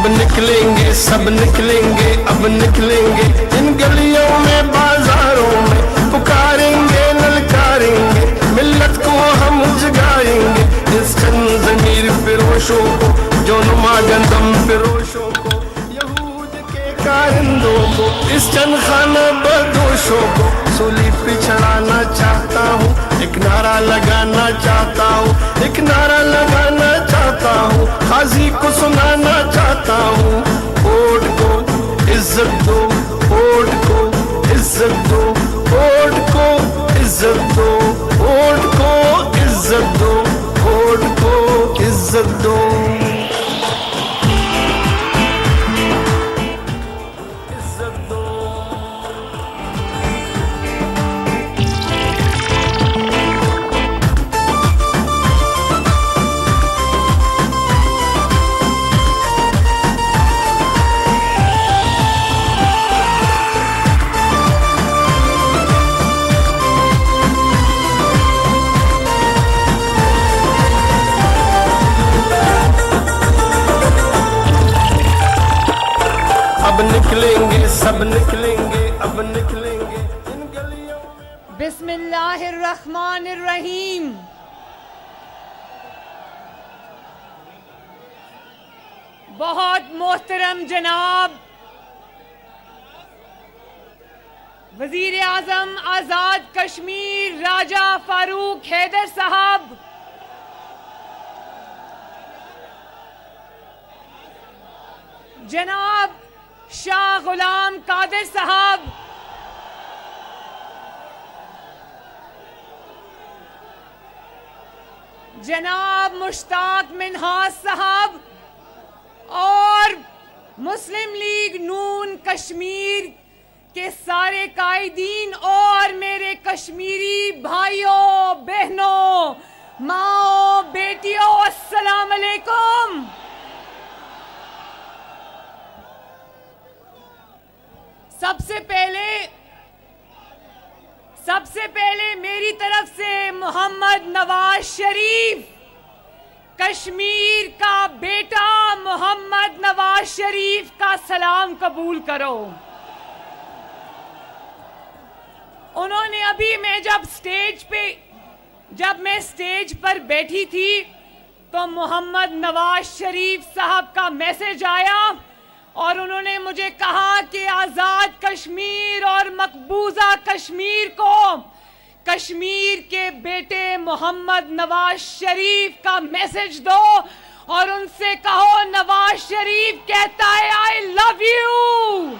निकलेंगे सब निकलेंगे, अब निकलेंगे इन गलियों में बाजारों में, पुकारेंगे ललकारेंगे मिल्लत को हम जगाएंगे, इस चंद ज़मीर फिरोशों को, जो नुमा गंदम फिरोशों को, यहूद के कारिंदों को, इस चंद खाना बदोशों को सूली पे चढ़ाना चाहता हूँ, एक नारा लगाना चाहता हूँ, एक नारा लगाना चाहता हूँ, काजी को सुनाना चाहता हूँ। वोट को इज्जत दो, वोट को इज्जत दो, वोट को इज्जत दो, वोट को इज्जत दो, वोट को इज्जत दो। अब निकलेंगे सब निकलेंगे, अब निकलेंगे इन गलियों। बिस्मिल्लाहिर्रहमानिर्रहीम। बहुत मोहतरम जनाब वजीर आजम आजाद कश्मीर राजा फारूक हैदर साहब, जनाब शाह गुलाम कादिर साहब, जनाब मुश्ताक मिन्हास साहब और मुस्लिम लीग नून कश्मीर के सारे कायदीन और मेरे कश्मीरी भाइयों बहनों माओ बेटियों, अस्सलाम अलैकुम। सबसे पहले मेरी तरफ से मोहम्मद नवाज शरीफ, कश्मीर का बेटा मोहम्मद नवाज शरीफ का सलाम कबूल करो। उन्होंने अभी जब मैं स्टेज पर बैठी थी तो मोहम्मद नवाज शरीफ साहब का मैसेज आया और उन्होंने मुझे कहा कि आज़ाद कश्मीर और मकबूजा कश्मीर को कश्मीर के बेटे मोहम्मद नवाज शरीफ का मैसेज दो और उनसे कहो नवाज शरीफ कहता है आई लव यू।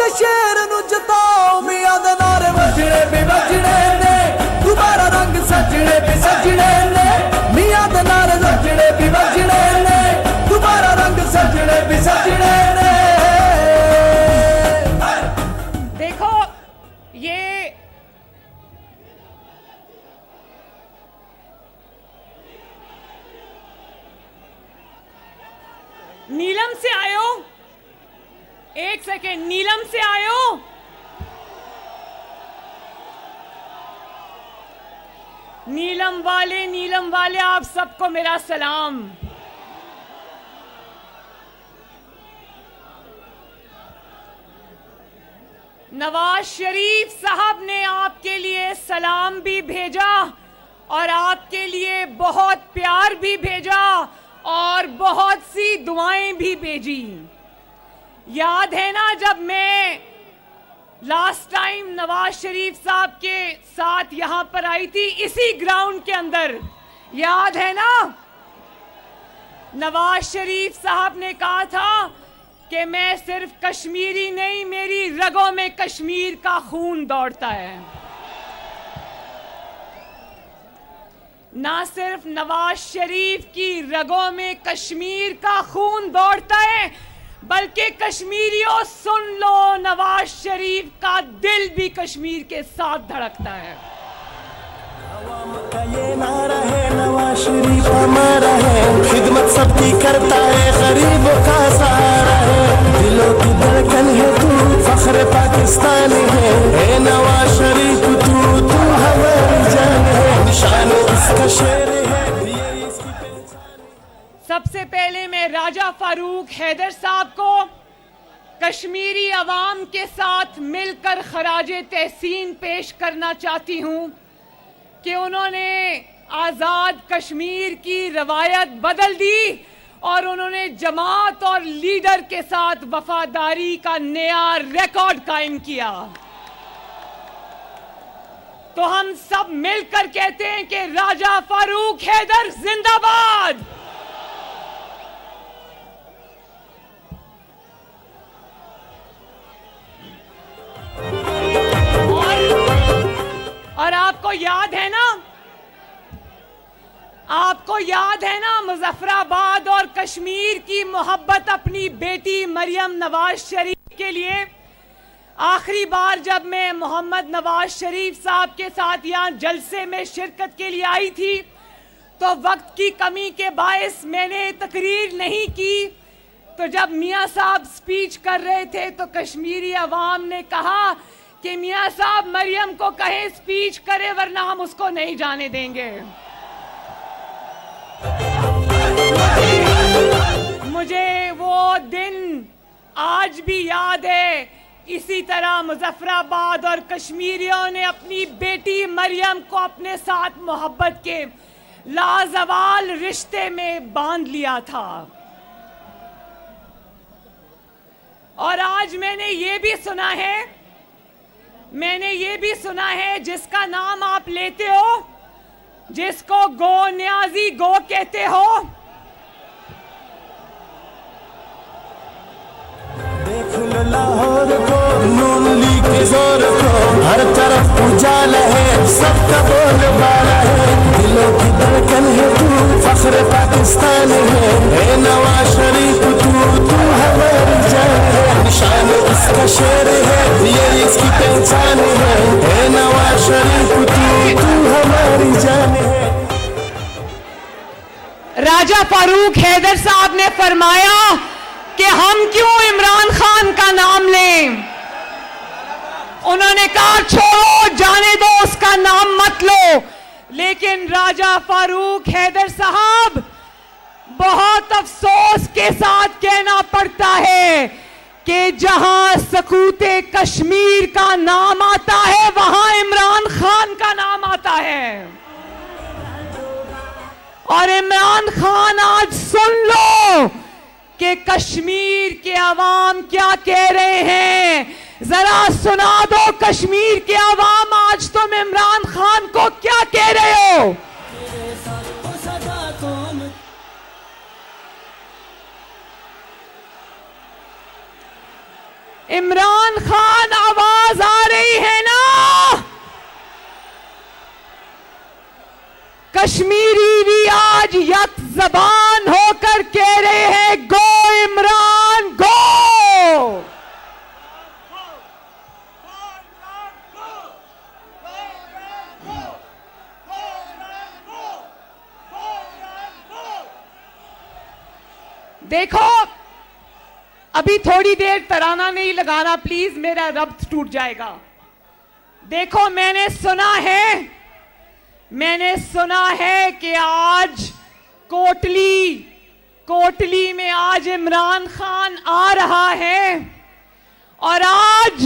शेर नु जताओ मियां दे नारे वजने भी वजने ने, दोबारा रंग सजने भी सजने ने, मियां दे नारे वजने भी वजने ने, दोबारा रंग सजने भी सजने ने। देखो ये नीलम से आयो, एक सेकेंड, नीलम से आयो। नीलम वाले आप सबको मेरा सलाम। नवाज शरीफ साहब ने आपके लिए सलाम भी भेजा और आपके लिए बहुत प्यार भी भेजा और बहुत सी दुआएं भी भेजी। याद है ना जब मैं लास्ट टाइम नवाज शरीफ साहब के साथ यहां पर आई थी इसी ग्राउंड के अंदर, याद है ना? नवाज शरीफ साहब ने कहा था कि मैं सिर्फ कश्मीरी नहीं, मेरी रगों में कश्मीर का खून दौड़ता है। ना सिर्फ नवाज शरीफ की रगों में कश्मीर का खून दौड़ता है, बल्कि कश्मीरियों सुन लो, नवाज शरीफ का दिल भी कश्मीर के साथ धड़कता है। ये नारा है नवाज शरीफ हमारा है, खिदमत सबकी करता है, गरीबों का सहारा है, दिलों की धड़कन है तू, फख्र पाकिस्तान है नवाज शरीफ तू हमारी जान है, निशान इसका शेर है, ये इसकी पहचान है। सबसे पहले मैं राजा फारूक हैदर साहब को कश्मीरी अवाम के साथ मिलकर खराजे तहसीन पेश करना चाहती हूं कि उन्होंने आज़ाद कश्मीर की रवायत बदल दी और उन्होंने जमात और लीडर के साथ वफादारी का नया रिकॉर्ड कायम किया। तो हम सब मिलकर कहते हैं कि राजा फारूक हैदर जिंदाबाद। और आपको याद है ना मुजफ्फराबाद और कश्मीर की मोहब्बत अपनी बेटी मरियम नवाज शरीफ के लिए। आखिरी बार जब मैं मोहम्मद नवाज शरीफ साहब के साथ यहाँ जलसे में शिरकत के लिए आई थी तो वक्त की कमी के बायस मैंने तकरीर नहीं की। तो जब मियाँ साहब स्पीच कर रहे थे तो कश्मीरी अवाम ने कहा कि मियाँ साहब मरियम को कहें स्पीच करे वरना हम उसको नहीं जाने देंगे। मुझे वो दिन आज भी याद है। इसी तरह मुजफ्फराबाद और कश्मीरियों ने अपनी बेटी मरियम को अपने साथ मोहब्बत के लाजवाल रिश्ते में बांध लिया था। और आज मैंने ये भी सुना है जिसका नाम आप लेते हो, जिसको गो न्याजी गो कहते हो, देख लो लाहौर को, नून लीग के जोर को, हर तरफ उजाला है, सबका बोलबाला है, दिलों की धड़कन है तू, फख्र पाकिस्तान है नवाज शरीफ तू हमारी जान है, निशान इसका शेर है, ये इसकी पहचान है नवाज शरीफ तू हमारी जान है। राजा फारूक हैदर साहब ने फरमाया कि हम क्यों इमरान खान का नाम लें। उन्होंने कहा छोड़ो, जाने दो, उसका नाम मत लो। लेकिन राजा फारूक हैदर साहब, बहुत अफसोस के साथ कहना पड़ता है कि जहां सकूते कश्मीर का नाम आता है वहां इमरान खान का नाम आता है। और इमरान खान, आज सुन लो कि कश्मीर के अवाम क्या कह रहे हैं। जरा सुना दो कश्मीर के अवाम, आज तुम इमरान खान को क्या कह रहे हो। इमरान खान, आवाज आ रही है ना? कश्मीरी रियाज यक जबान होकर कह रहे हैं गो इमरान गो। देखो, अभी थोड़ी देर तराना नहीं लगाना प्लीज, मेरा रब्त टूट जाएगा। देखो, मैंने सुना है कि आज कोटली में आज इमरान खान आ रहा है और आज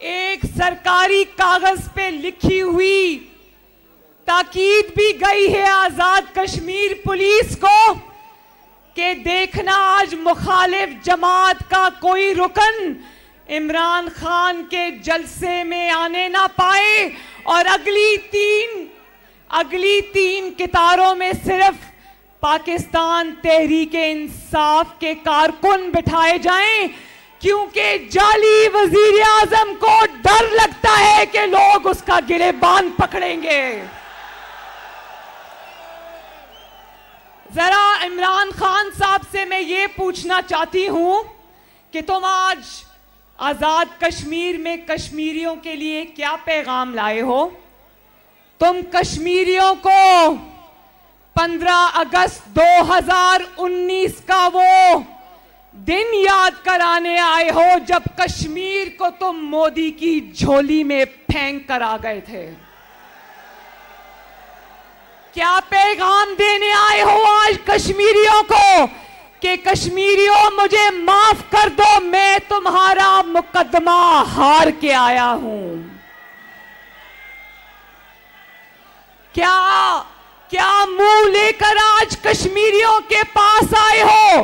एक सरकारी कागज पे लिखी हुई ताकीद भी गई है आजाद कश्मीर पुलिस को कि देखना आज मुखालिफ जमात का कोई रुकन इमरान खान के जलसे में आने ना पाए और अगली तीन कितारों में सिर्फ पाकिस्तान तहरीके इंसाफ के कारकुन बिठाए जाएं, क्योंकि जाली वजीर आजम को डर लगता है कि लोग उसका गिरेबान पकड़ेंगे। जरा इमरान खान साहब से मैं ये पूछना चाहती हूं कि तुम आज आजाद कश्मीर में कश्मीरियों के लिए क्या पैगाम लाए हो? तुम कश्मीरियों को 15 अगस्त 2019 का वो दिन याद कराने आए हो जब कश्मीर को तुम मोदी की झोली में फेंक कर आ गए थे। क्या पैगाम देने आए हो आज कश्मीरियों को कि कश्मीरियों मुझे माफ कर दो, मैं तुम्हारा मुकदमा हार के आया हूं। क्या मुंह लेकर आज कश्मीरियों के पास आए हो?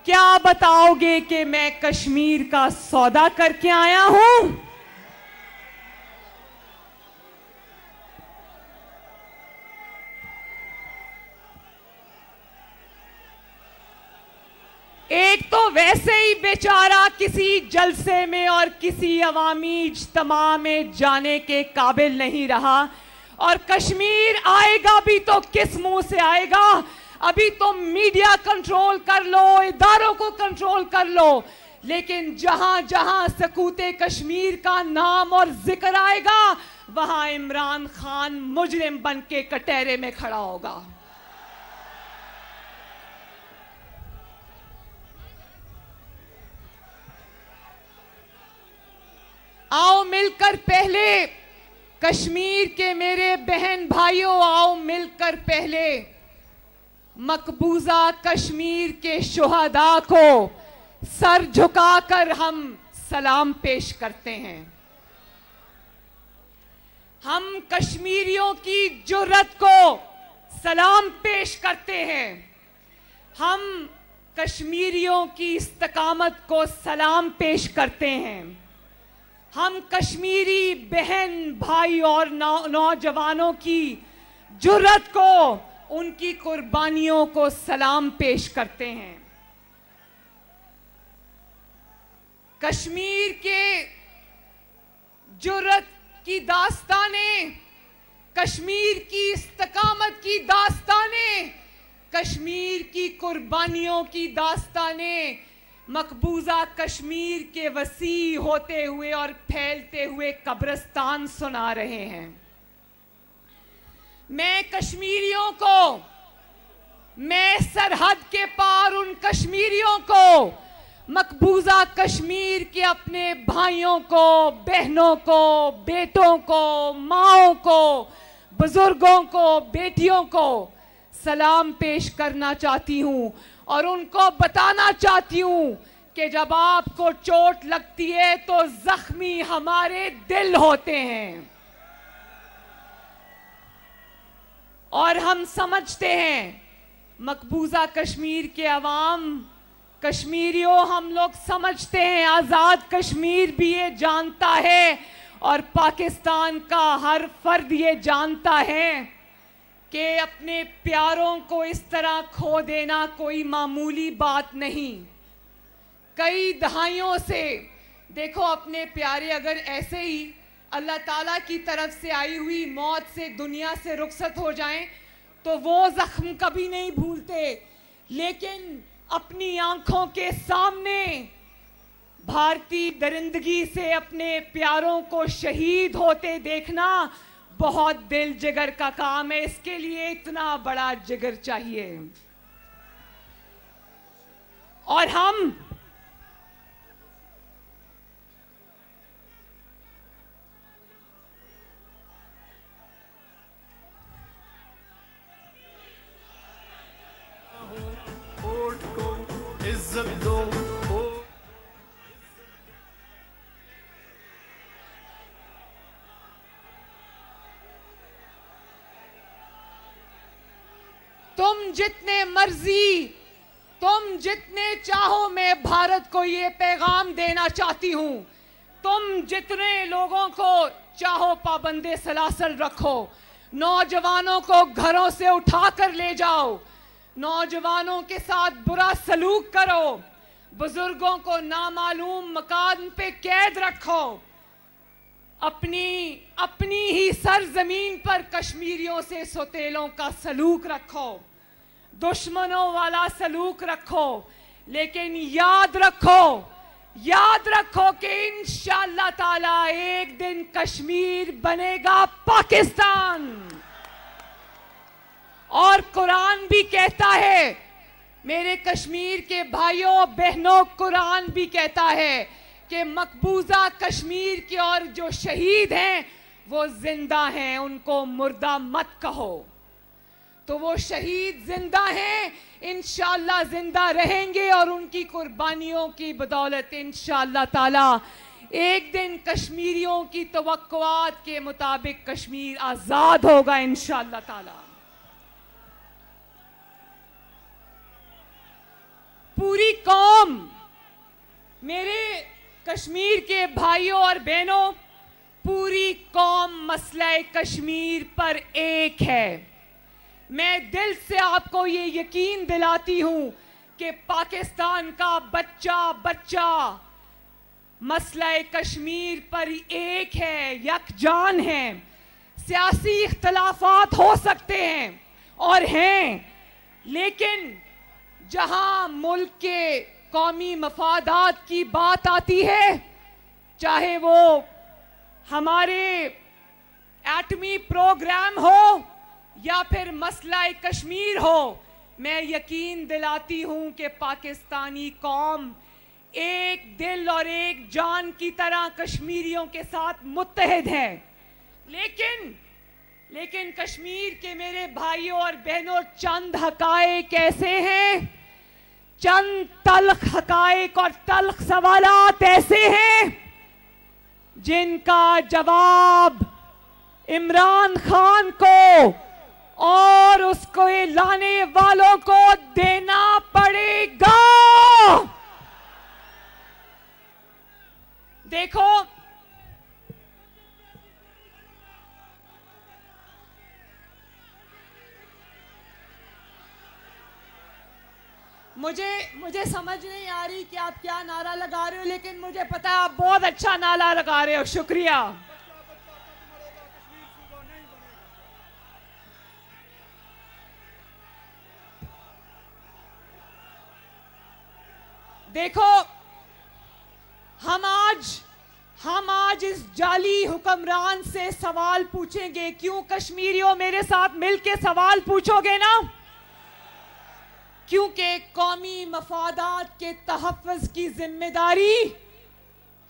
क्या बताओगे कि मैं कश्मीर का सौदा करके आया हूं? एक तो वैसे ही बेचारा किसी जलसे में और किसी अवामी इज्तिमा में जाने के काबिल नहीं रहा, और कश्मीर आएगा भी तो किस मुंह से आएगा? अभी तो मीडिया कंट्रोल कर लो, इदारों को कंट्रोल कर लो, लेकिन जहां जहां सकूते कश्मीर का नाम और जिक्र आएगा वहां इमरान खान मुजरिम बन के कटहरे में खड़ा होगा। आओ मिलकर पहले कश्मीर के मेरे बहन भाइयों, आओ मिलकर पहले मकबूजा कश्मीर के शुहदा को सर झुकाकर हम सलाम पेश करते हैं। हम कश्मीरियों की जुर्रत को सलाम पेश करते हैं। हम कश्मीरियों की इस्तकामत को सलाम पेश करते हैं। हम कश्मीरी बहन भाई और नौजवानों की जुर्रत को, उनकी कुर्बानियों को सलाम पेश करते हैं। कश्मीर के जुर्रत की दास्तानें, कश्मीर की इस्तकामत की दास्तानें, कश्मीर की कुर्बानियों की दास्तानें मकबूजा कश्मीर के वसी होते हुए और फैलते हुए कब्रिस्तान सुना रहे हैं। मैं कश्मीरियों को, मैं सरहद के पार उन कश्मीरियों को, मकबूजा कश्मीर के अपने भाइयों को, बहनों को, बेटों को, माओं को, बुजुर्गों को, बेटियों को सलाम पेश करना चाहती हूं और उनको बताना चाहती हूं कि जब आपको चोट लगती है तो जख्मी हमारे दिल होते हैं, और हम समझते हैं मकबूजा कश्मीर के अवाम, कश्मीरियों, हम लोग समझते हैं, आज़ाद कश्मीर भी ये जानता है और पाकिस्तान का हर फर्द ये जानता है कि अपने प्यारों को इस तरह खो देना कोई मामूली बात नहीं। कई दहाइयों से देखो, अपने प्यारे अगर ऐसे ही अल्लाह ताला की तरफ से आई हुई मौत से दुनिया से रुखसत हो जाएं तो वो जख्म कभी नहीं भूलते, लेकिन अपनी आंखों के सामने भारतीय दरिंदगी से अपने प्यारों को शहीद होते देखना बहुत दिल जिगर का काम है। इसके लिए इतना बड़ा जिगर चाहिए। और हम वोट को इज्जत दो। तुम जितने चाहो, मैं भारत को ये पैगाम देना चाहती हूं, तुम जितने लोगों को चाहो पाबंदे सलासल रखो, नौजवानों को घरों से उठाकर ले जाओ, नौजवानों के साथ बुरा सलूक करो, बुजुर्गों को नामालूम मकान पे कैद रखो, अपनी ही सरजमीन पर कश्मीरियों से सौतेलों का सलूक रखो, दुश्मनों वाला सलूक रखो, लेकिन याद रखो याद रखो कि इंशाअल्लाह ताला एक दिन कश्मीर बनेगा पाकिस्तान। और कुरान भी कहता है, मेरे कश्मीर के भाइयों बहनों, कुरान भी कहता है कि मकबूजा कश्मीर के और जो शहीद हैं वो जिंदा हैं, उनको मुर्दा मत कहो। तो वो शहीद जिंदा हैं, इंशाअल्लाह जिंदा रहेंगे और उनकी कुर्बानियों की बदौलत इंशाअल्लाह ताला एक दिन कश्मीरियों की तवक्कुआत के मुताबिक कश्मीर आजाद होगा इंशाअल्लाह ताला। पूरी कौम, मेरे कश्मीर के भाइयों और बहनों, पूरी कौम मसला कश्मीर पर एक है। मैं दिल से आपको ये यकीन दिलाती हूं कि पाकिस्तान का बच्चा बच्चा मसला कश्मीर पर एक है, यकजान है। सियासी इख्तलाफात हो सकते हैं और हैं, लेकिन जहां मुल्क के कौमी मफादात की बात आती है, चाहे वो हमारे एटमी प्रोग्राम हो या फिर मसला कश्मीर हो, मैं यकीन दिलाती हूं कि पाकिस्तानी कौम एक दिल और एक जान की तरह कश्मीरियों के साथ मुत्तहिद है। लेकिन कश्मीर के मेरे भाइयों और बहनों, चंद हकायक ऐसे हैं, चंद तल्ख हकायक और तल्ख सवालात ऐसे हैं जिनका जवाब इमरान खान को और उसको लाने वालों को देना पड़ेगा। देखो, मुझे समझ नहीं आ रही कि आप क्या नारा लगा रहे हो, लेकिन मुझे पता है आप बहुत अच्छा नारा लगा रहे हो। शुक्रिया। देखो, हम आज इस जाली हुक्मरान से सवाल पूछेंगे। क्यों कश्मीरियों, मेरे साथ मिलके सवाल पूछोगे ना? क्योंकि कौमी मफादात के तहफ़्फ़ुज़ की जिम्मेदारी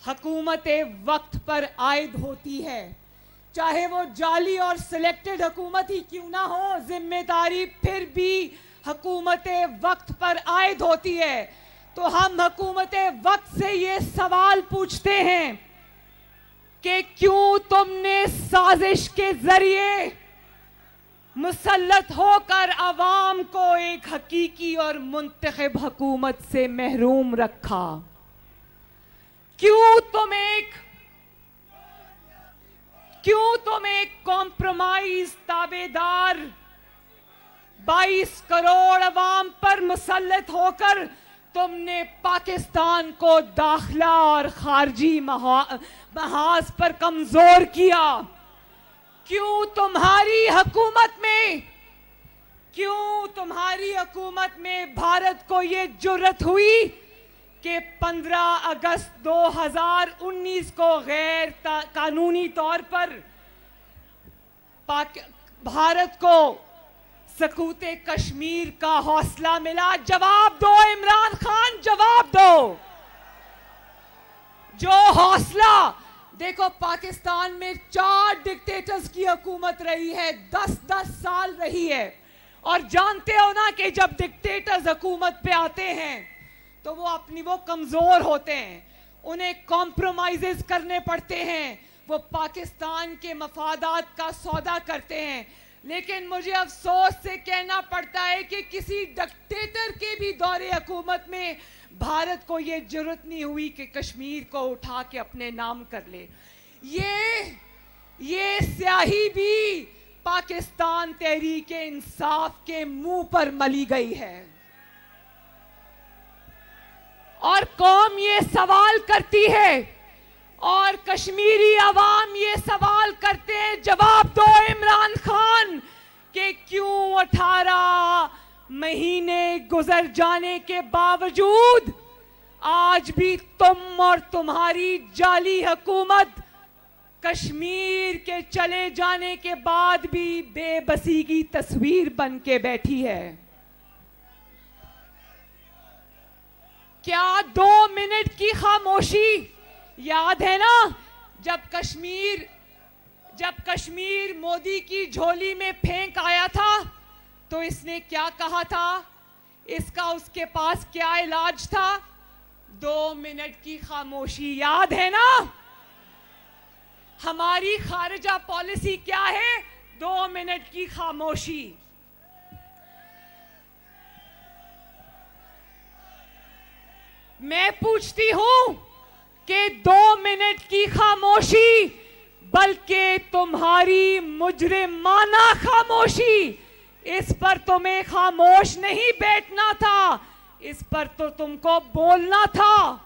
हुकूमत वक्त पर आयद होती है, चाहे वो जाली और सिलेक्टेड हुकूमत ही क्यों ना हो, जिम्मेदारी फिर भी हुकूमत वक्त पर आयद होती है। तो हम हुकूमत वक्त से ये सवाल पूछते हैं कि क्यों तुमने साजिश के जरिए मुसल्लत होकर अवाम को एक हकीकी और मुंतखब हुकूमत से महरूम रखा? क्यों तुम एक कॉम्प्रोमाइज ताबेदार 22 करोड़ अवाम पर मुसल्लत होकर तुमने पाकिस्तान को दाखिला और खारजी महाज पर कमजोर किया? क्यों तुम्हारी हुकूमत में भारत को ये जुर्रत हुई कि 15 अगस्त 2019 को गैर कानूनी तौर पर भारत को सकूते कश्मीर का हौसला मिला? जवाब दो इमरान खान, जवाब दो। जो हौसला, देखो पाकिस्तान में 4 डिक्टेटर्स की हुकूमत रही है, 10-10 साल रही है, और जानते हो ना कि जब डिक्टेटर्स हुकूमत पे आते हैं तो वो कमजोर होते हैं, उन्हें कॉम्प्रोमाइजेस करने पड़ते हैं, वो पाकिस्तान के मफादात का सौदा करते हैं। लेकिन मुझे अफसोस से कहना पड़ता है कि किसी डिक्टेटर के भी दौरे हुकूमत में भारत को ये जरूरत नहीं हुई कि कश्मीर को उठा के अपने नाम कर ले। ये स्याही भी पाकिस्तान तहरीक इंसाफ के मुंह पर मली गई है। और कौम ये सवाल करती है और कश्मीरी अवाम ये सवाल करते हैं, जवाब दो इमरान खान कि क्यों 18 महीने गुजर जाने के बावजूद आज भी तुम और तुम्हारी जाली हुकूमत कश्मीर के चले जाने के बाद भी बेबसी की तस्वीर बन के बैठी है। क्या 2 मिनट की खामोशी याद है ना? जब कश्मीर मोदी की झोली में फेंक आया था तो इसने क्या कहा था? इसका उसके पास क्या इलाज था? 2 मिनट की खामोशी याद है ना? हमारी खारिजा पॉलिसी क्या है? 2 मिनट की खामोशी। मैं पूछती हूं कि 2 मिनट की खामोशी, बल्कि तुम्हारी मुजरिमाना खामोशी, इस पर तुम्हें खामोश नहीं बैठना था, इस पर तो तुमको बोलना था,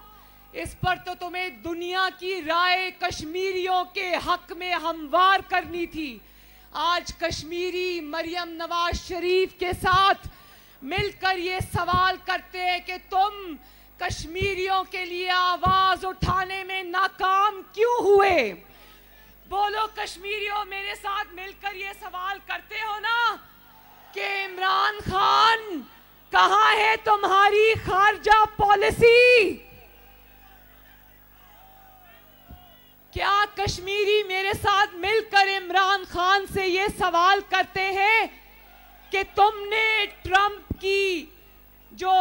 इस पर तो तुम्हें दुनिया की राय कश्मीरियों के हक में हमवार करनी थी। आज कश्मीरी मरियम नवाज शरीफ के साथ मिलकर ये सवाल करते हैं कि तुम कश्मीरियों के लिए आवाज उठाने में नाकाम क्यों हुए? बोलो कश्मीरियों, मेरे साथ मिलकर ये सवाल करते हो ना कि इमरान खान, कहां है तुम्हारी खारजा पॉलिसी? क्या कश्मीरी मेरे साथ मिलकर इमरान खान से ये सवाल करते हैं कि तुमने ट्रंप की, जो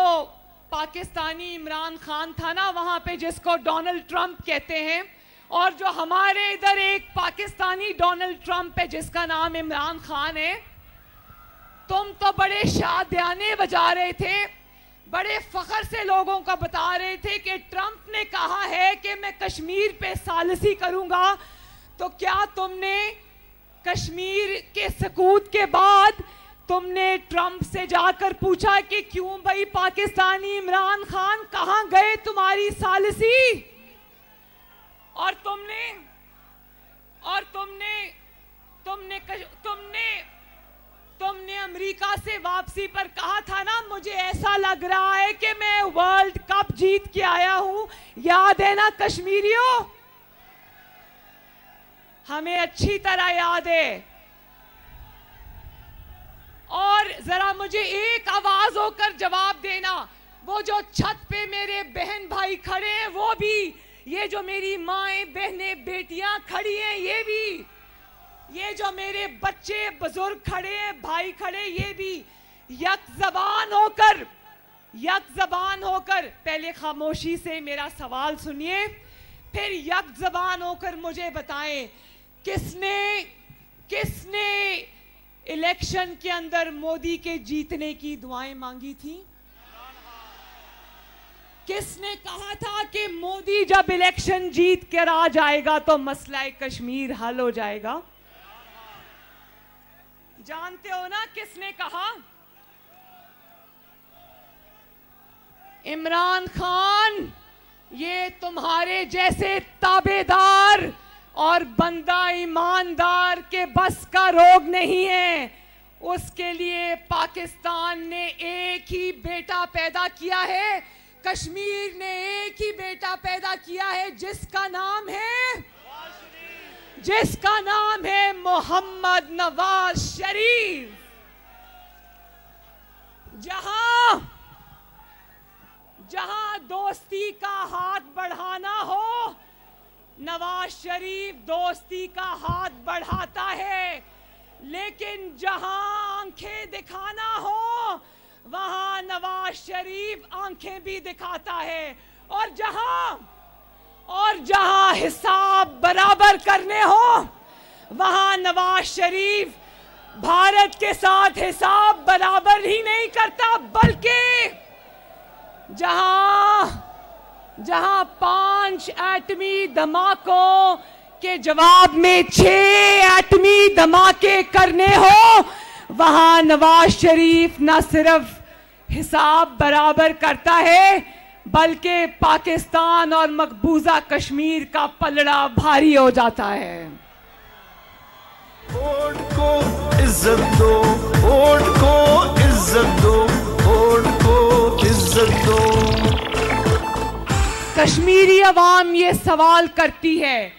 पाकिस्तानी इमरान खान था ना वहां पे, जिसको डोनाल्ड ट्रंप कहते हैं, और जो हमारे इधर एक पाकिस्तानी डोनाल्ड ट्रंप है जिसका नाम इमरान खान है, तुम तो बड़े शादियाने बजा रहे थे, बड़े फख्र से लोगों का बता रहे थे कि ट्रंप ने कहा है कि मैं कश्मीर पे सालिसी करूंगा। तो क्या तुमने कश्मीर के सकूत के बाद तुमने ट्रंप से जाकर पूछा कि क्यों भाई पाकिस्तानी इमरान खान, कहां गए तुम्हारी सालिसी? और तुमने अमेरिका से वापसी पर कहा था ना, मुझे ऐसा लग रहा है कि मैं वर्ल्ड कप जीत के आया हूं। याद है ना कश्मीरियों? हमें अच्छी तरह याद है। और जरा मुझे एक आवाज होकर जवाब देना, वो जो छत पे मेरे बहन भाई खड़े हैं वो भी, ये जो मेरी माएं बहनें बेटियां खड़ी हैं ये भी, ये जो मेरे बच्चे बुजुर्ग खड़े हैं, भाई खड़े, ये भी यक जबान होकर पहले खामोशी से मेरा सवाल सुनिए, फिर यक जबान होकर मुझे बताएं किसने इलेक्शन के अंदर मोदी के जीतने की दुआएं मांगी थी? किसने कहा था कि मोदी जब इलेक्शन जीत कर आ जाएगा तो मसला कश्मीर हल हो जाएगा? जानते हो ना किसने कहा? इमरान खान, ये तुम्हारे जैसे ताबेदार और बंदा ईमानदार के बस का रोग नहीं है। उसके लिए पाकिस्तान ने एक ही बेटा पैदा किया है, कश्मीर ने एक ही बेटा पैदा किया है, जिसका नाम है मोहम्मद नवाज शरीफ। जहां दोस्ती का हाथ बढ़ाना हो, नवाज शरीफ दोस्ती का हाथ बढ़ाता है, लेकिन जहां आंखें दिखाना हो वहां नवाज शरीफ आंखें भी दिखाता है। और जहां हिसाब बराबर करने हो वहां नवाज शरीफ भारत के साथ हिसाब बराबर ही नहीं करता, बल्कि जहां 5 एटमी धमाकों के जवाब में 6 एटमी धमाके करने हो, वहां नवाज शरीफ न सिर्फ हिसाब बराबर करता है बल्कि पाकिस्तान और मकबूजा कश्मीर का पलड़ा भारी हो जाता है। वोट को इज्जत दो, वोट को इज्जत दो, वोट को इज्जत दो। कश्मीरी अवाम ये सवाल करती है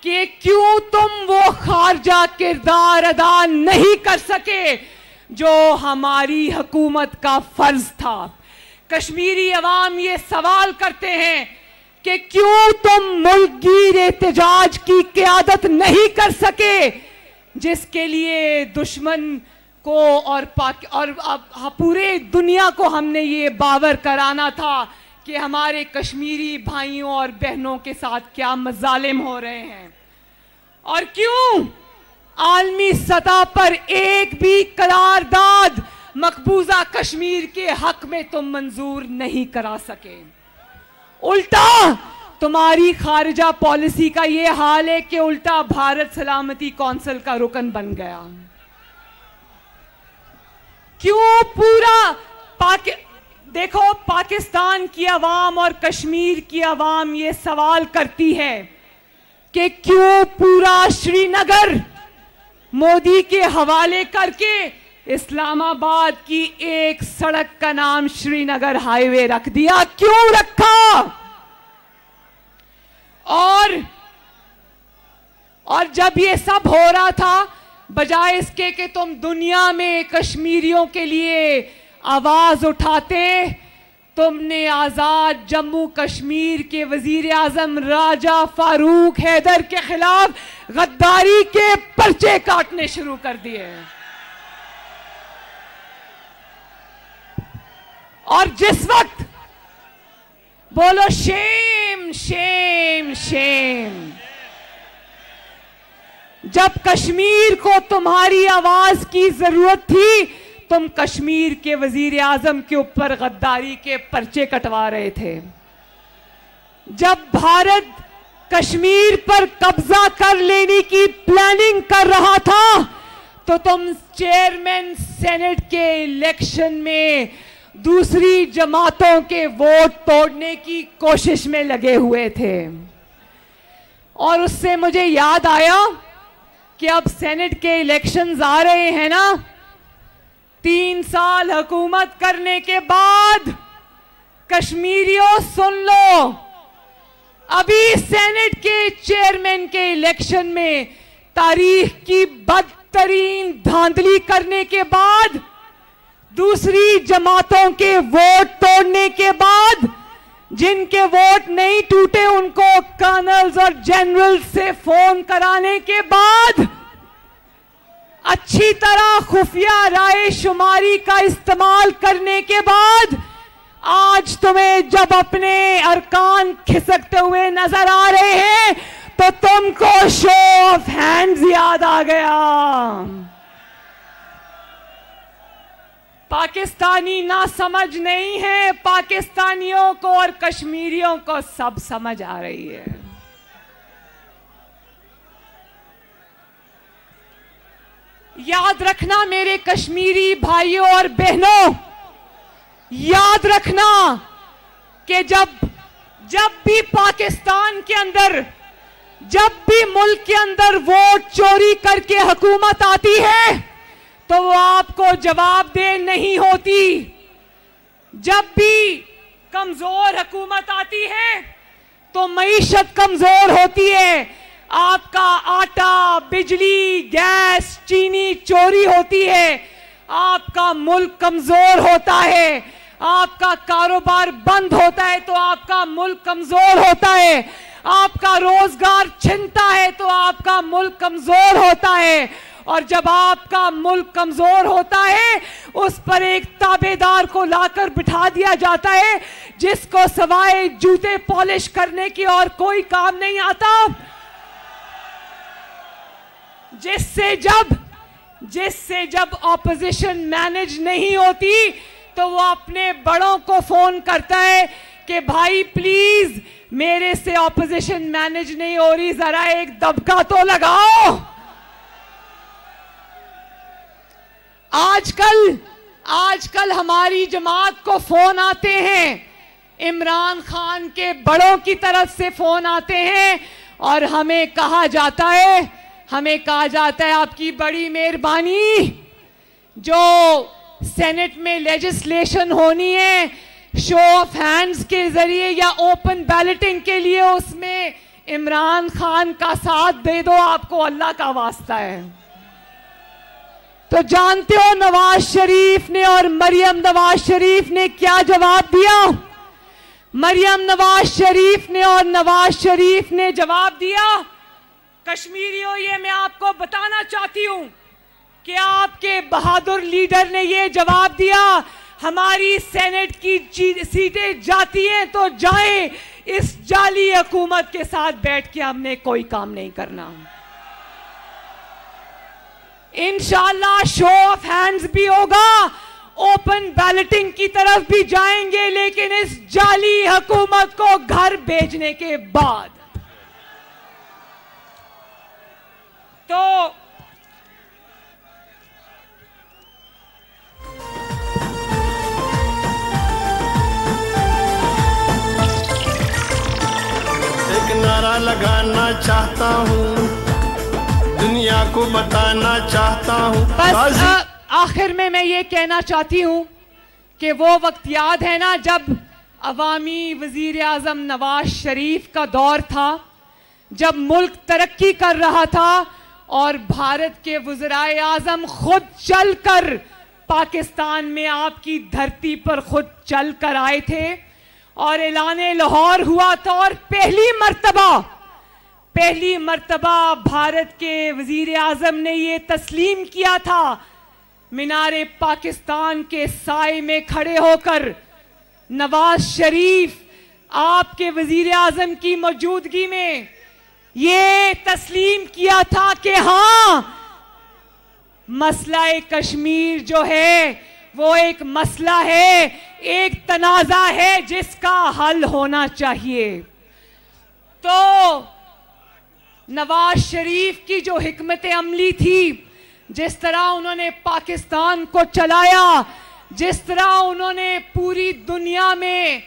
कि क्यों तुम वो खारजा किरदार अदा नहीं कर सके जो हमारी हुकूमत का फर्ज था। कश्मीरी अवाम ये सवाल करते हैं कि क्यों तुम मुल्कगीर एहतजाज की क़यादत नहीं कर सके जिसके लिए दुश्मन को और पूरे दुनिया को हमने ये बावर कराना था कि हमारे कश्मीरी भाइयों और बहनों के साथ क्या मजालिम हो रहे हैं। और क्यों आलमी सतह पर एक भी करारदाद मकबूजा कश्मीर के हक में तुम मंजूर नहीं करा सके। उल्टा तुम्हारी खारिजा पॉलिसी का ये हाल है कि उल्टा भारत सलामती कौंसिल का रुकन बन गया। क्यों पूरा देखो, पाकिस्तान की आवाम और कश्मीर की आवाम ये सवाल करती है कि क्यों पूरा श्रीनगर मोदी के हवाले करके इस्लामाबाद की एक सड़क का नाम श्रीनगर हाईवे रख दिया, क्यों रखा? और जब ये सब हो रहा था, बजाय इसके कि तुम दुनिया में कश्मीरियों के लिए आवाज उठाते, तुमने आजाद जम्मू कश्मीर के वजीर आजम राजा फारूक हैदर के खिलाफ गद्दारी के पर्चे काटने शुरू कर दिए। और जिस वक्त बोलो शेम शेम शेम, जब कश्मीर को तुम्हारी आवाज की जरूरत थी, तुम कश्मीर के वजीर आजम के ऊपर गद्दारी के पर्चे कटवा रहे थे। जब भारत कश्मीर पर कब्जा कर लेने की प्लानिंग कर रहा था, तो तुम चेयरमैन सेनेट के इलेक्शन में दूसरी जमातों के वोट तोड़ने की कोशिश में लगे हुए थे। और उससे मुझे याद आया कि अब सेनेट के इलेक्शंस आ रहे हैं ना, 3 साल हुकूमत करने के बाद कश्मीरियों सुन लो, अभी सेनेट के चेयरमैन के इलेक्शन में तारीख की बदतरीन धांधली करने के बाद, दूसरी जमातों के वोट तोड़ने के बाद, जिनके वोट नहीं टूटे उनको कर्नल्स और जनरल से फोन कराने के बाद, अच्छी तरह खुफिया राय शुमारी का इस्तेमाल करने के बाद, आज तुम्हें जब अपने अरकान खिसकते हुए नजर आ रहे हैं तो तुमको शो ऑफ हैंड्स याद आ गया। पाकिस्तानी ना समझ नहीं है, पाकिस्तानियों को और कश्मीरियों को सब समझ आ रही है। याद रखना मेरे कश्मीरी भाइयों और बहनों, याद रखना कि जब भी पाकिस्तान के अंदर, जब भी मुल्क के अंदर वोट चोरी करके हुकूमत आती है तो वो आपको जवाबदेह नहीं होती। जब भी कमजोर हुकूमत आती है तो मईशत कमजोर होती है, आपका आटा, बिजली, गैस, चीनी चोरी होती है, आपका मुल्क कमजोर होता है, आपका कारोबार बंद होता है तो आपका मुल्क कमजोर होता है, आपका रोजगार छिनता है तो आपका मुल्क कमजोर होता है। और जब आपका मुल्क कमजोर होता है, उस पर एक ताबेदार को लाकर बिठा दिया जाता है जिसको सवाए जूते पॉलिश करने की और कोई काम नहीं आता, जिससे जब ऑपोजिशन मैनेज नहीं होती तो वो अपने बड़ों को फोन करता है कि भाई प्लीज मेरे से ऑपोजिशन मैनेज नहीं हो रही, जरा एक दबका तो लगाओ। आजकल हमारी जमात को फोन आते हैं, इमरान खान के बड़ों की तरफ से फोन आते हैं और हमें कहा जाता है आपकी बड़ी मेहरबानी, जो सेनेट में लेजिस्लेशन होनी है शो ऑफ हैंड्स के जरिए या ओपन बैलेटिंग के लिए उसमें इमरान खान का साथ दे दो, आपको अल्लाह का वास्ता है। तो जानते हो नवाज शरीफ ने और मरियम नवाज शरीफ ने क्या जवाब दिया? मरियम नवाज शरीफ ने और नवाज शरीफ ने जवाब दिया, कश्मीरियों ये मैं आपको बताना चाहती हूं कि आपके बहादुर लीडर ने ये जवाब दिया, हमारी सेनेट की सीटें जाती हैं तो जाएं, इस जाली हुकूमत के साथ बैठ के हमने कोई काम नहीं करना। इंशाल्लाह शो ऑफ हैंड्स भी होगा, ओपन बैलेटिंग की तरफ भी जाएंगे, लेकिन इस जाली हुकूमत को घर भेजने के बाद। तो एक नारा लगाना चाहता हूँ, दुनिया को बताना चाहता हूँ। बस आखिर में मैं ये कहना चाहती हूं कि वो वक्त याद है ना जब अवामी वजीर आजम नवाज शरीफ का दौर था, जब मुल्क तरक्की कर रहा था और भारत के वज़राए आजम खुद चलकर पाकिस्तान में आपकी धरती पर खुद चलकर आए थे और ऐलाने लाहौर हुआ था और पहली मर्तबा भारत के वजीर आजम ने ये तस्लीम किया था, मीनारे पाकिस्तान के साए में खड़े होकर नवाज शरीफ आपके वजीर आजम की मौजूदगी में ये तस्लीम किया था कि हाँ, मसला कश्मीर जो है वो एक मसला है, एक तनाज़ा है जिसका हल होना चाहिए। तो नवाज शरीफ की जो हिकमत अमली थी, जिस तरह उन्होंने पाकिस्तान को चलाया, जिस तरह उन्होंने पूरी दुनिया में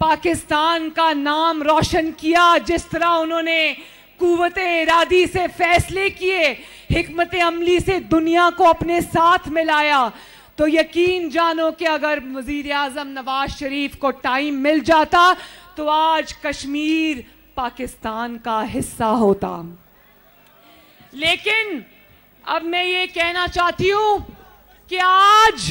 पाकिस्तान का नाम रोशन किया, जिस तरह उन्होंने कुव्वते इरादी से फैसले किए, हिकमत अमली से दुनिया को अपने साथ मिलाया, तो यकीन जानो कि अगर वज़ीर आज़म नवाज शरीफ को टाइम मिल जाता तो आज कश्मीर पाकिस्तान का हिस्सा होता। लेकिन अब मैं ये कहना चाहती हूं कि आज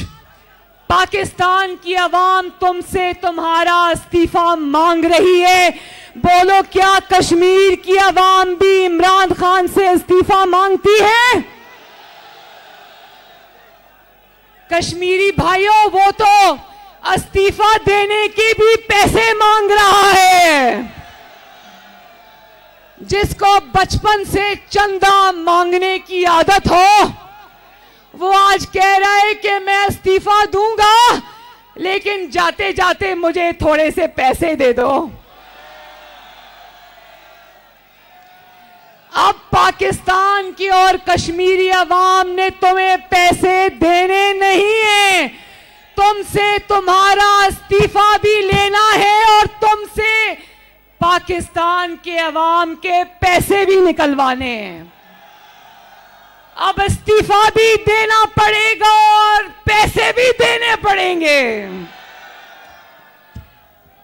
पाकिस्तान की आवाम तुमसे तुम्हारा इस्तीफा मांग रही है। बोलो, क्या कश्मीर की आवाम भी इमरान खान से इस्तीफा मांगती है? कश्मीरी भाइयों, वो तो इस्तीफा देने के भी पैसे मांग रहा है। जिसको बचपन से चंदा मांगने की आदत हो, वो आज कह रहा है कि मैं इस्तीफा दूंगा, लेकिन जाते जाते मुझे थोड़े से पैसे दे दो। अब पाकिस्तान की और कश्मीरी अवाम ने तुम्हें पैसे देने नहीं है, तुमसे तुम्हारा इस्तीफा भी लेना है और तुमसे पाकिस्तान के अवाम के पैसे भी निकलवाने हैं। अब इस्तीफा भी देना पड़ेगा और पैसे भी देने पड़ेंगे।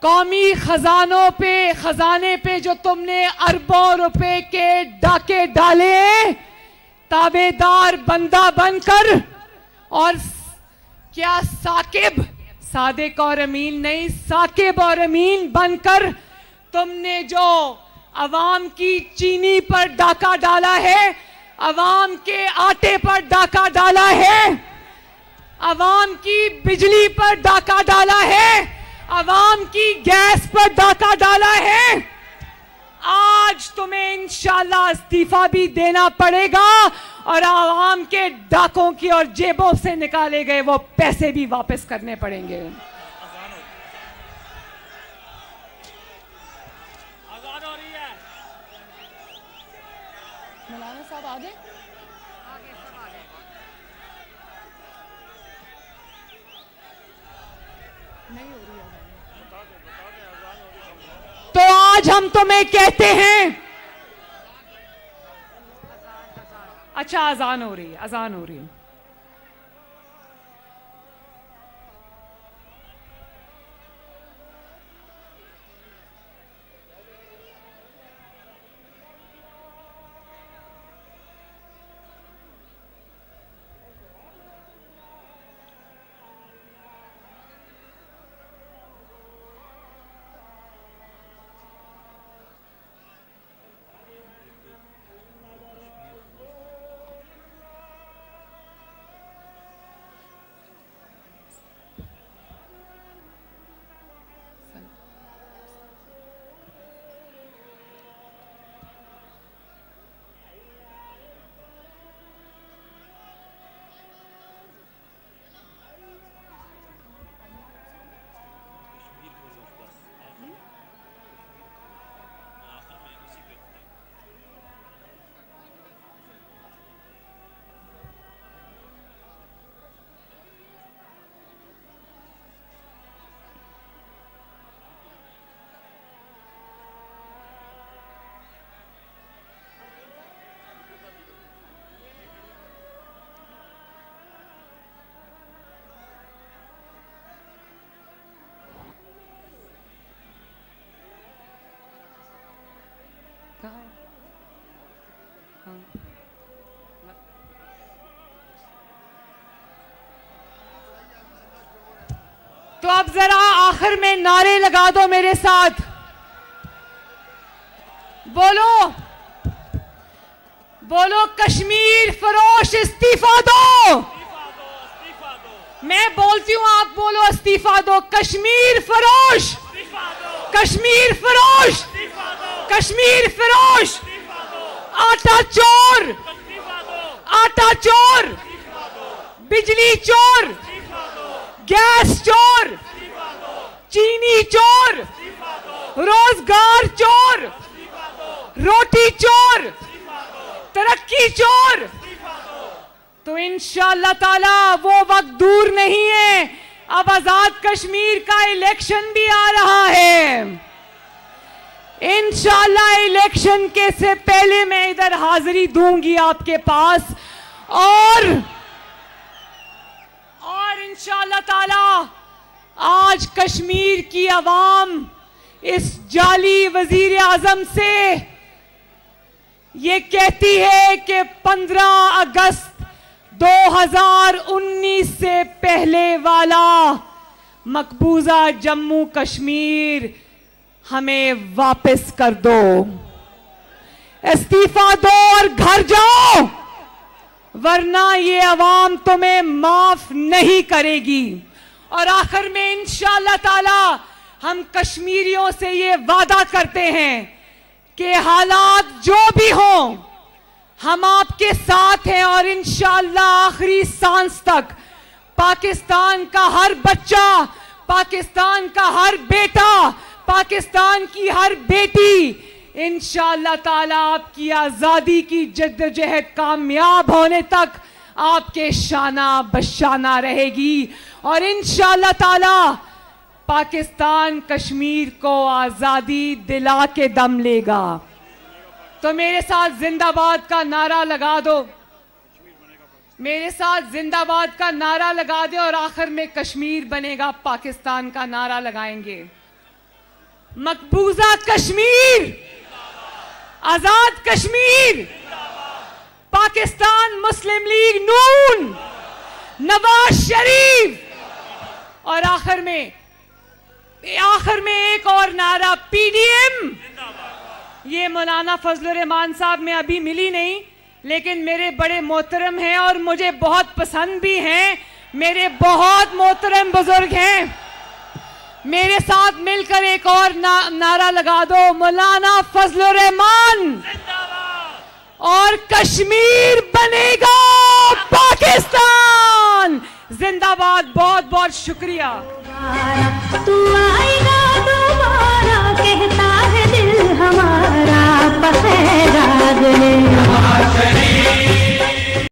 कौमी खजाने पे जो तुमने अरबों रुपए के डाके डाले, ताबेदार बंदा बनकर, और क्या सादिक और अमीन नहीं, साकिब और अमीन बनकर तुमने जो अवाम की चीनी पर डाका डाला है, अवाम के आटे पर डाका डाला है, अवाम की बिजली पर डाका डाला है, अवाम की गैस पर डाका डाला है। आज तुम्हें इंशाल्लाह इस्तीफा भी देना पड़ेगा और आवाम के डाकों की और जेबों से निकाले गए वो पैसे भी वापस करने पड़ेंगे। मौलाना साहब आगे नहीं हो रही है। तो आज हम तुम्हें कहते हैं, अच्छा अजान हो रही है, अजान हो रही है। तो अब जरा आखिर में नारे लगा दो मेरे साथ, बोलो बोलो कश्मीर फरोश इस्तीफा दो। मैं बोलती हूं, आप बोलो इस्तीफा दो। कश्मीर फरोश, कश्मीर फरोश, कश्मीर फरोश। आटा चोर, आटा चोर, बिजली चोर, गैस चोर, चीनी चोर, रोजगार चोर, रोटी चोर, तरक्की चोर। तो इंशाअल्लाह ताला वो वक्त दूर नहीं है, अब आजाद कश्मीर का इलेक्शन भी आ रहा है। इंशाअल्लाह इलेक्शन के से पहले मैं इधर हाजिरी दूंगी आपके पास, और इंशाअल्लाह ताला आज कश्मीर की आवाम इस जाली वजीर आजम से ये कहती है कि 15 अगस्त 2019 से पहले वाला मकबूजा जम्मू कश्मीर हमें वापस कर दो, इस्तीफा दो और घर जाओ, वरना ये अवाम तुम्हें माफ नहीं करेगी। और आखिर में इंशाअल्लाह ताला हम कश्मीरियों से ये वादा करते हैं कि हालात जो भी हों हम आपके साथ हैं, और इंशाअल्लाह आखिरी सांस तक पाकिस्तान का हर बच्चा, पाकिस्तान का हर बेटा, पाकिस्तान की हर बेटी इंशाअल्लाह ताला आपकी आजादी की जद्दोजहद कामयाब होने तक आपके शाना बशाना रहेगी, और इंशाअल्लाह ताला पाकिस्तान कश्मीर को आजादी दिला के दम लेगा। तो मेरे साथ जिंदाबाद का नारा लगा दो, मेरे साथ जिंदाबाद का नारा लगा दे, और आखिर में कश्मीर बनेगा पाकिस्तान का नारा लगाएंगे। मकबूजा कश्मीर, आजाद कश्मीर, पाकिस्तान मुस्लिम लीग नून, नवाज शरीफ, और आखिर में एक और नारा पीडीएम। ये मौलाना फजलुर रहमान साहब में अभी मिली नहीं, लेकिन मेरे बड़े मोहतरम हैं और मुझे बहुत पसंद भी हैं, मेरे बहुत मोहतरम बुजुर्ग हैं। मेरे साथ मिलकर एक और नारा लगा दो, मौलाना फजलुर रहमान, और कश्मीर बनेगा पाकिस्तान। जिंदाबाद। बहुत बहुत शुक्रिया।